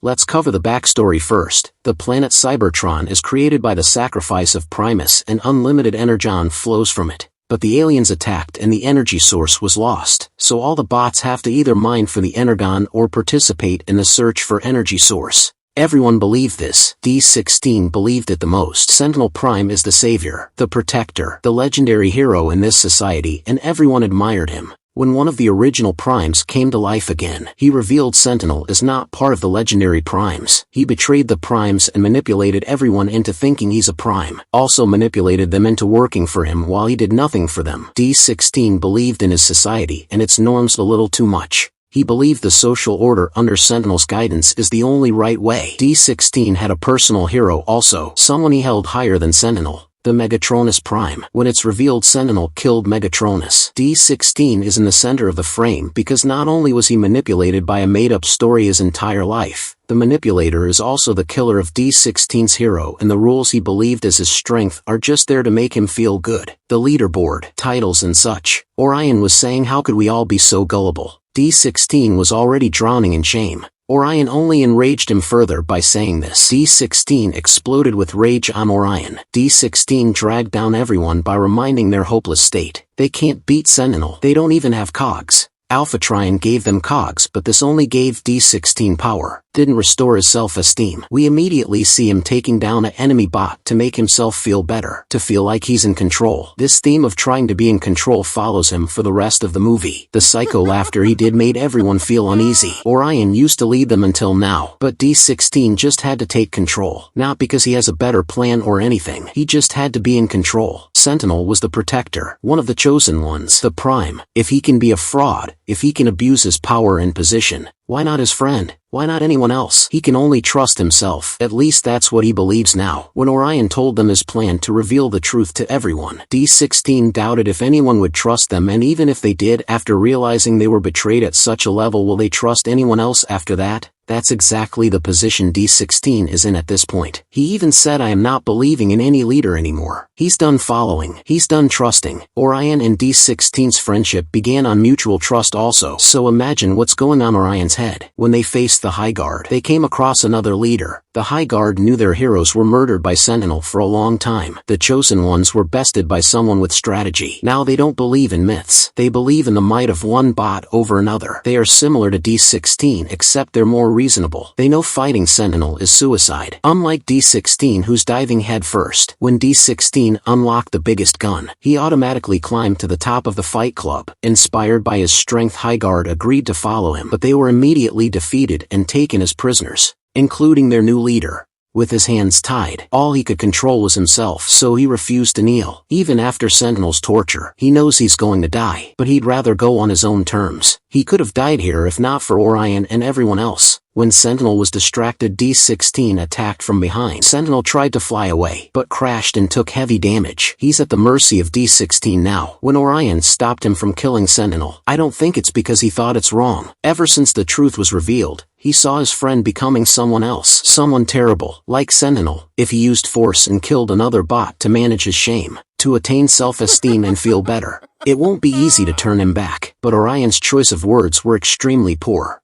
Let's cover the backstory first. The planet Cybertron is created by the sacrifice of Primus and unlimited energon flows from it. But the aliens attacked and the energy source was lost, so all the bots have to either mine for the energon or participate in the search for energy source. Everyone believed this. D16 believed it the most. Sentinel Prime is the savior, the protector, the legendary hero in this society, and everyone admired him. When one of the original Primes came to life again, he revealed Sentinel is not part of the legendary Primes. He betrayed the Primes and manipulated everyone into thinking he's a Prime. Also manipulated them into working for him while he did nothing for them. D16 believed in his society and its norms a little too much. He believed the social order under Sentinel's guidance is the only right way. D16 had a personal hero also, someone he held higher than Sentinel. The Megatronus Prime. When it's revealed Sentinel killed Megatronus, D16 is in the center of the frame because not only was he manipulated by a made-up story his entire life, the manipulator is also the killer of D16's hero, and the rules he believed as his strength are just there to make him feel good. The leaderboard, titles and such. Orion was saying how could we all be so gullible? D16 was already drowning in shame. Orion only enraged him further by saying this. D16 exploded with rage on Orion. D16 dragged down everyone by reminding their hopeless state. They can't beat Sentinel. They don't even have cogs. Alphatrion gave them cogs, but this only gave D16 power, didn't restore his self-esteem. We immediately see him taking down an enemy bot to make himself feel better, to feel like he's in control. This theme of trying to be in control follows him for the rest of the movie. The psycho laughter he did made everyone feel uneasy. Orion used to lead them until now, but D16 just had to take control. Not because he has a better plan or anything, he just had to be in control. Sentinel was the protector, one of the chosen ones, the Prime. If he can be a fraud, if he can abuse his power and position, why not his friend? Why not anyone else? He can only trust himself. At least that's what he believes now. When Orion told them his plan to reveal the truth to everyone, D16 doubted if anyone would trust them, and even if they did, after realizing they were betrayed at such a level, will they trust anyone else after that? That's exactly the position D16 is in at this point. He even said, I am not believing in any leader anymore. He's done following. He's done trusting. Orion and D16's friendship began on mutual trust also. So imagine what's going on Orion's head. When they faced the High Guard, they came across another leader. The High Guard knew their heroes were murdered by Sentinel for a long time. The chosen ones were bested by someone with strategy. Now they don't believe in myths. They believe in the might of one bot over another. They are similar to D16 except they're more reasonable. They know fighting Sentinel is suicide. Unlike D16 who's diving head first. When D16 unlocked the biggest gun, he automatically climbed to the top of the Fight Club. Inspired by his strength, High Guard agreed to follow him, but they were immediately defeated and taken as prisoners, including their new leader. With his hands tied, all he could control was himself, so he refused to kneel. Even after Sentinel's torture, he knows he's going to die, but he'd rather go on his own terms. He could have died here if not for Orion and everyone else. When Sentinel was distracted, D16 attacked from behind. Sentinel tried to fly away, but crashed and took heavy damage. He's at the mercy of D16 now. When Orion stopped him from killing Sentinel, I don't think it's because he thought it's wrong. Ever since the truth was revealed, he saw his friend becoming someone else, someone terrible, like Sentinel. If he used force and killed another bot to manage his shame, to attain self-esteem and feel better, it won't be easy to turn him back. But Orion's choice of words were extremely poor.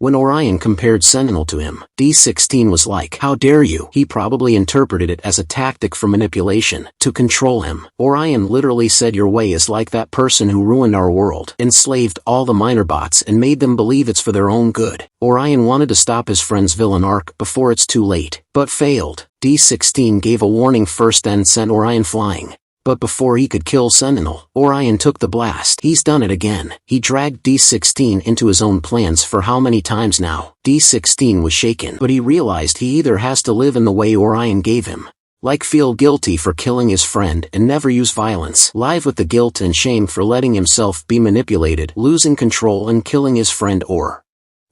When Orion compared Sentinel to him, D16 was like, how dare you? He probably interpreted it as a tactic for manipulation, to control him. Orion literally said, your way is like that person who ruined our world, enslaved all the minor bots and made them believe it's for their own good. Orion wanted to stop his friend's villain arc before it's too late, but failed. D16 gave a warning first and sent Orion flying. But before he could kill Sentinel, Orion took the blast. He's done it again. He dragged D16 into his own plans for how many times now? D16 was shaken, but he realized he either has to live in the way Orion gave him, like feel guilty for killing his friend and never use violence, live with the guilt and shame for letting himself be manipulated, losing control and killing his friend, or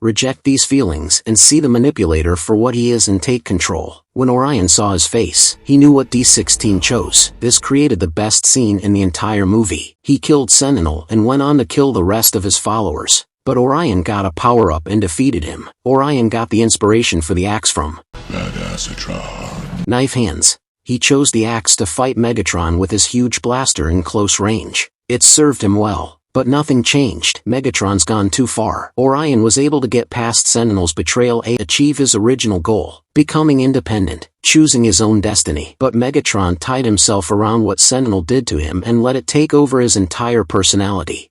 reject these feelings and see the manipulator for what he is and take control. When Orion saw his face, he knew what D16 chose. This created the best scene in the entire movie. He killed Sentinel and went on to kill the rest of his followers. But Orion got a power-up and defeated him. Orion got the inspiration for the axe from Megatron. Knife hands. He chose the axe to fight Megatron with his huge blaster in close range. It served him well. But nothing changed. Megatron's gone too far. Orion was able to get past Sentinel's betrayal and achieve his original goal, becoming independent, choosing his own destiny. But Megatron tied himself around what Sentinel did to him and let it take over his entire personality.